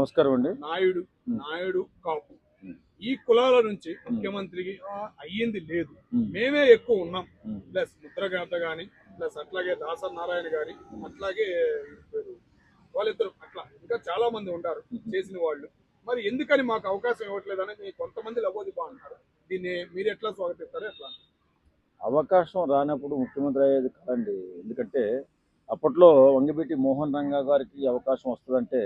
నమస్కారం అండి. నాయుడు ఉమ్, నాయుడు కాపు ఉమ్, ఈ కులాల నుంచి ఉమ్, ముఖ్యమంత్రికి అయ్యింది లేదు. ఉమ్, మేమే ఎక్కువ ఉన్నాం. ఉమ్, ప్లస్ ముద్రగడ్డ గాని, ప్లస్ అట్లాగే దాసరి నారాయణ గారి, ఉమ్, అట్లాగే పేరు వాళ్ళిద్దరు, అట్లా ఇంకా చాలా మంది ఉంటారు ఉమ్. చేసిన వాళ్ళు. మరి ఎందుకని మాకు అవకాశం ఇవ్వట్లేదని మీ కొంతమంది లబోదిబా అంటారు. దీన్ని మీరు ఎట్లా స్వాగతిస్తారు? ఎట్లా? అవకాశం రానప్పుడు ముఖ్యమంత్రి అయ్యేది కాదండి. ఎందుకంటే అప్పట్లో వంగవీటి మోహన్ రంగా గారికి అవకాశం వస్తుందంటే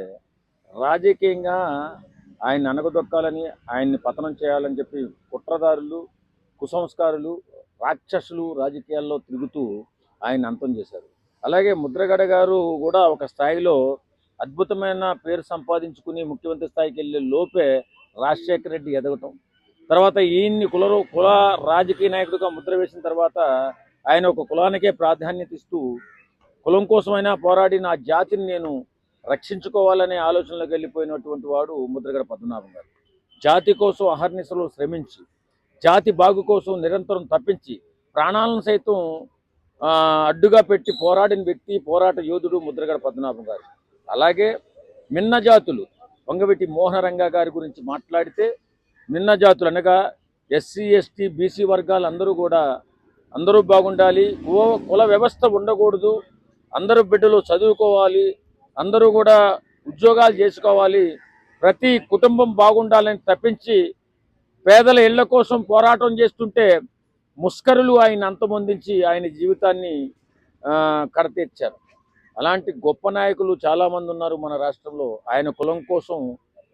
రాజకీయంగా ఆయన్ని అనగదొక్కాలని, ఆయన్ని పతనం చేయాలని చెప్పి కుట్రదారులు, కుసంస్కారులు, రాక్షసులు రాజకీయాల్లో తిరుగుతూ ఆయన అంతం చేశారు. అలాగే ముద్రగడ గారు కూడా ఒక స్థాయిలో అద్భుతమైన పేరు సంపాదించుకుని ముఖ్యమంత్రి స్థాయికి వెళ్ళే లోపే రాజశేఖర రెడ్డి ఎదగటం, తర్వాత ఈయన్ని కుల రాజకీయ నాయకుడిగా ముద్ర వేసిన తర్వాత ఆయన ఒక కులానికే ప్రాధాన్యత ఇస్తూ కులం కోసమైనా పోరాడి నా జాతిని నేను రక్షించుకోవాలనే ఆలోచనలోకి వెళ్ళిపోయినటువంటి వాడు ముద్రగడ పద్మనాభం గారు. జాతి కోసం అహర్నిశలు శ్రమించి, జాతి బాగు కోసం నిరంతరం తప్పించి, ప్రాణాలను సైతం అడ్డుగా పెట్టి పోరాడిన వ్యక్తి, పోరాట యోధుడు ముద్రగడ పద్మనాభం గారు. అలాగే మిన్న జాతులు వంగవీటి మోహనరంగా గారి గురించి మాట్లాడితే, మిన్న జాతులు అనగా ఎస్సీ ఎస్టీ బీసీ వర్గాలు అందరూ బాగుండాలి, కుల వ్యవస్థ ఉండకూడదు, అందరూ బిడ్డలు చదువుకోవాలి, అందరూ కూడా ఉద్యోగాలు చేసుకోవాలి, ప్రతి కుటుంబం బాగుండాలని తప్పించి పేదల ఇళ్ల కోసం పోరాటం చేస్తుంటే ముస్కరులు ఆయన అంతమొందించి ఆయన జీవితాన్ని కడతీర్చారు. అలాంటి గొప్ప నాయకులు చాలామంది ఉన్నారు మన రాష్ట్రంలో. ఆయన కులం కోసం,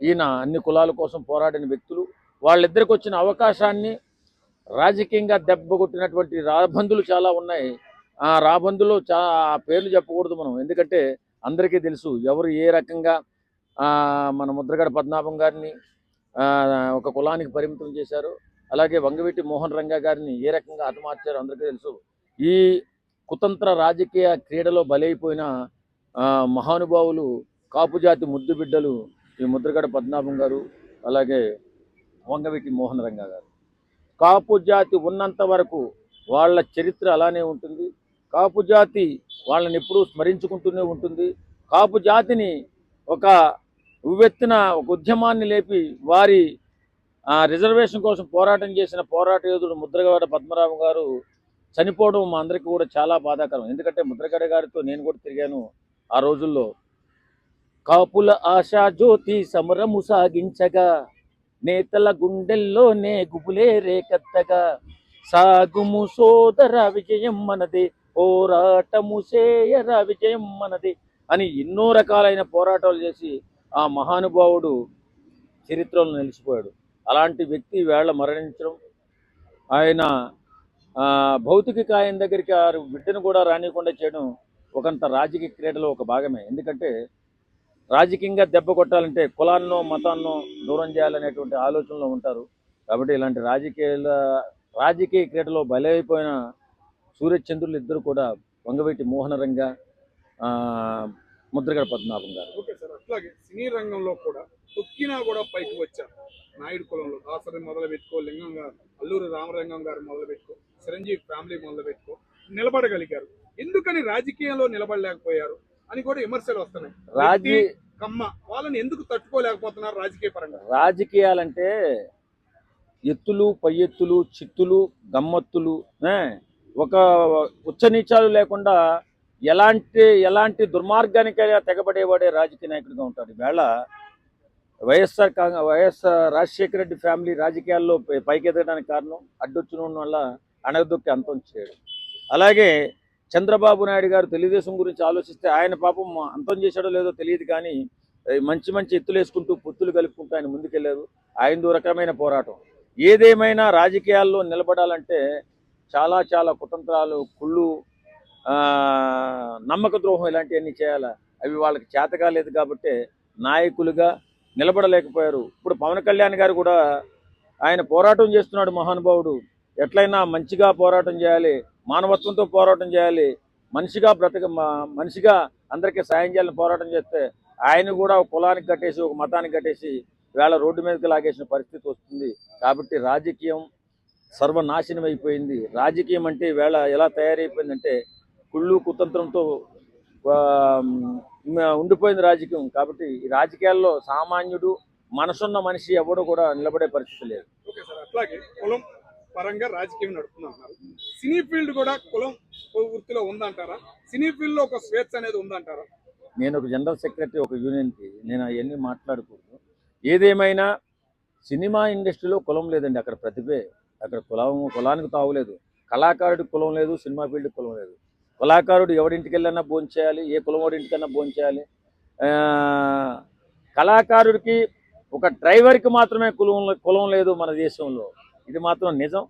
ఈయన అన్ని కులాల కోసం పోరాడిన వ్యక్తులు. వాళ్ళిద్దరికి వచ్చిన అవకాశాన్ని రాజకీయంగా దెబ్బకొట్టినటువంటి రాబందులు చాలా ఉన్నాయి. ఆ రాబందులో ఆ పేర్లు చెప్పకూడదు మనం, ఎందుకంటే అందరికీ తెలుసు ఎవరు ఏ రకంగా మన ముద్రగడ పద్మనాభం గారిని ఒక కులానికి పరిమితం చేశారు. అలాగే వంగవీటి మోహన్ రంగా గారిని ఏ రకంగా హతమార్చారో అందరికీ తెలుసు. ఈ కుతంత్ర రాజకీయ క్రీడలో బలైపోయిన మహానుభావులు, కాపు జాతి ముద్దు బిడ్డలు ఈ ముద్రగడ పద్మనాభం గారు, అలాగే వంగవీటి మోహన్ రంగా గారు. కాపు జాతి ఉన్నంత వరకు వాళ్ళ చరిత్ర అలానే ఉంటుంది. కాపు జాతి వాళ్ళని ఎప్పుడూ స్మరించుకుంటూనే ఉంటుంది. కాపు జాతిని ఒక ఉవ్వెత్తున ఒక ఉద్యమాన్ని లేపి వారి రిజర్వేషన్ కోసం పోరాటం చేసిన పోరాట యోధుడు ముద్రగడ పద్మనాభం గారు చనిపోవడం మా అందరికీ కూడా చాలా బాధాకరం. ఎందుకంటే ముద్రగడ గారితో నేను కూడా తిరిగాను ఆ రోజుల్లో. కాపుల ఆశా జ్యోతి సమరము సాగించగా, నేతల గుండెల్లోనే గుబులే రేకెత్తగా, సాగుము సోదర విజయం మనదే, పోరాటము చేయర విజయం మనదే అని ఎన్నో రకాలైన పోరాటాలు చేసి ఆ మహానుభావుడు చరిత్రలో నిలిచిపోయాడు. అలాంటి వ్యక్తి వేళ మరణించడం, ఆయన భౌతిక ఆయన దగ్గరికి ఆ బిడ్డను కూడా రానియకుండా చేయడం ఒకంత రాజకీయ క్రీడలో ఒక భాగమే. ఎందుకంటే రాజకీయంగా దెబ్బ కొట్టాలంటే కులాన్నో మతాన్నో దూరం చేయాలనేటువంటి ఆలోచనలో ఉంటారు. కాబట్టి ఇలాంటి రాజకీయ క్రీడలో బలైపోయిన సూర్యచంద్రులు ఇద్దరు కూడా వంగవీటి మోహనరంగ, ముద్రగడ పద్మనాభం గారు. ఓకే సార్, అట్లాగే సినీ రంగంలో కూడా తొక్కినా కూడా పైకి వచ్చారు. నాయుడు కులంలో దాసరి మొదలు పెట్టుకో, లింగం గారు, అల్లూరి రామలింగం గారు మొదలు పెట్టుకో, చిరంజీవి ఫ్యామిలీ మొదలు పెట్టుకో, నిలబడగలిగారు. ఎందుకని రాజకీయంలో నిలబడలేకపోయారు అని కూడా విమర్శలు వస్తున్నాయి. కమ్మ వాళ్ళని ఎందుకు తట్టుకోలేకపోతున్నారు రాజకీయ పరంగా? రాజకీయాలంటే ఎత్తులు, పై ఎత్తులు, చిత్తులు, గమ్మత్తులు, ఒక ఉచ్చనీచాలు లేకుండా ఎలాంటి దుర్మార్గానికైనా తెగబడేవాడే రాజకీయ నాయకుడిగా ఉంటాడు. ఈవేళ వైఎస్ రాజశేఖర రెడ్డి ఫ్యామిలీ రాజకీయాల్లో పైకి ఎదగడానికి కారణం అడ్డొచ్చిన వల్ల అణగదొక్కి అంతం చేయడం. అలాగే చంద్రబాబు నాయుడు గారు తెలుగుదేశం గురించి ఆలోచిస్తే ఆయన పాపం అంతం చేశాడో లేదో తెలియదు, కానీ మంచి ఎత్తులు వేసుకుంటూ పొత్తులు కలుపుకుంటూ ఆయన ముందుకెళ్లారు. ఆయన రకమైన పోరాటం. ఏదేమైనా రాజకీయాల్లో నిలబడాలంటే చాలా కుతంత్రాలు, కుళ్ళు, నమ్మక ద్రోహం ఇలాంటివన్నీ చేయాలి. అవి వాళ్ళకి చేత కాలేదు కాబట్టి నాయకులుగా నిలబడలేకపోయారు. ఇప్పుడు పవన్ కళ్యాణ్ గారు కూడా ఆయన పోరాటం చేస్తున్నాడు మహానుభావుడు. ఎట్లయినా మంచిగా పోరాటం చేయాలి, మానవత్వంతో పోరాటం చేయాలి, మనిషిగా అందరికీ సాయం చేయాలని పోరాటం చేస్తే ఆయన కూడా ఒక కులానికి కట్టేసి, ఒక మతానికి కట్టేసి వేళ రోడ్డు మీదకి లాగేసిన పరిస్థితి వస్తుంది. కాబట్టి రాజకీయం సర్వనాశనం అయిపోయింది. రాజకీయం అంటే వేళ ఎలా తయారైపోయిందంటే కుళ్ళు కుతంత్రంతో ఉండిపోయింది రాజకీయం. కాబట్టి ఈ రాజకీయాల్లో సామాన్యుడు మనసున్న మనిషి ఎవడు కూడా నిలబడే పరిస్థితి లేదు. ఓకే సార్, అట్లాగే కులం పరంగా రాజకీయం నడుపుతున్నారు. సినీ ఫీల్డ్ కూడా కులం వృత్తిలో ఉందంటారా? సినీ ఫీల్డ్ లో ఒక స్వేచ్ఛ అనేది ఉందంటారా? నేను ఒక జనరల్ సెక్రటరీ ఒక యూనియన్కి, నేను అవన్నీ మాట్లాడకూడదు. ఏదేమైనా సినిమా ఇండస్ట్రీలో కులం లేదండి. అక్కడ ప్రతిభే, అక్కడ కులానికి తావులేదు. కళాకారుడికి కులం లేదు, సినిమా ఫీల్డ్కి కులం లేదు. కళాకారుడు ఎవరింటికి వెళ్ళన్నా భోంచేయాలి, ఏ కులం వాడి ఇంటికన్నా భోంచేయాలి. కళాకారుడికి ఒక డ్రైవర్కి మాత్రమే కులం లేదు మన దేశంలో. ఇది మాత్రం నిజం.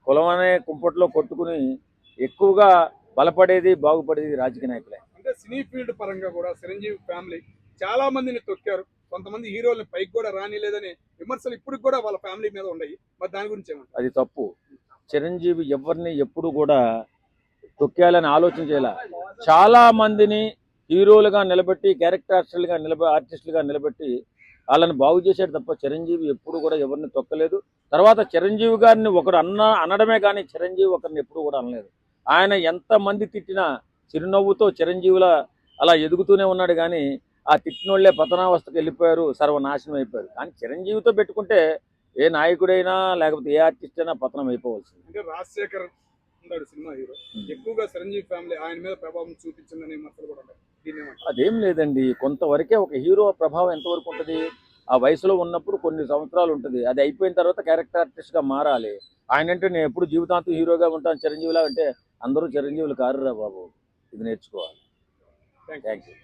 కులం అనే కుంపట్లో కొట్టుకుని ఎక్కువగా బలపడేది, బాగుపడేది రాజకీయ నాయకులే. అంటే సినీ ఫీల్డ్ పరంగా కూడా చిరంజీవి ఫ్యామిలీ చాలా మందిని తొక్కారు. కొంతమంది హీరోల్ని పైకి కూడా రానిలేదని విమర్శలు ఇప్పటికి కూడా వాళ్ళ ఫ్యామిలీ మీద ఉన్నాయి. మరి దాని గురించి ఏమంటారు? అది తప్పు. చిరంజీవి ఎవరిని ఎప్పుడు కూడా తొక్కేయాలని ఆలోచన చేయాల. చాలా మందిని హీరోలుగా నిలబెట్టి, క్యారెక్టర్ ఆర్టిస్టులుగా నిలబెట్టి వాళ్ళని బాగు చేసాడు తప్ప చిరంజీవి ఎప్పుడు కూడా ఎవరిని తొక్కలేదు. తర్వాత చిరంజీవి గారిని ఒకరు అనడమే కానీ చిరంజీవి ఒకరిని ఎప్పుడు కూడా అనలేదు. ఆయన ఎంతమంది తిట్టినా చిరునవ్వుతో చిరంజీవిలా అలా ఎదుగుతూనే ఉన్నాడు. కానీ ఆ తిట్టినోళ్లే పతనావస్థకు వెళ్ళిపోయారు, సర్వనాశనం అయిపోయారు. కానీ చిరంజీవితో పెట్టుకుంటే ఏ నాయకుడైనా లేకపోతే ఏ ఆర్టిస్ట్ అయినా పతనం అయిపోవాల్సింది. అంటే రాజశేఖర్ ఉన్నాడు సినిమా హీరో, ఎక్కువగా చిరంజీవి ఫ్యామిలీ ఆయన మీద ప్రభావం చూపించిందనే విమర్శలు కూడా ఉన్నాయి. దీన్ని ఏమంటారు? అదేం లేదండి. కొంతవరకే ఒక హీరో ప్రభావం ఎంతవరకు ఉంటుంది? ఆ వయసులో ఉన్నప్పుడు కొన్ని సంవత్సరాలు ఉంటుంది. అది అయిపోయిన తర్వాత క్యారెక్టర్ ఆర్టిస్ట్గా మారాలి. ఆయన అంటే నేను ఎప్పుడు జీవితాంతం హీరోగా ఉంటాను చిరంజీవిలా అంటే అందరూ చిరంజీవులు కారురా బాబు. ఇది నేర్చుకోవాలి. Thank you. Thank you.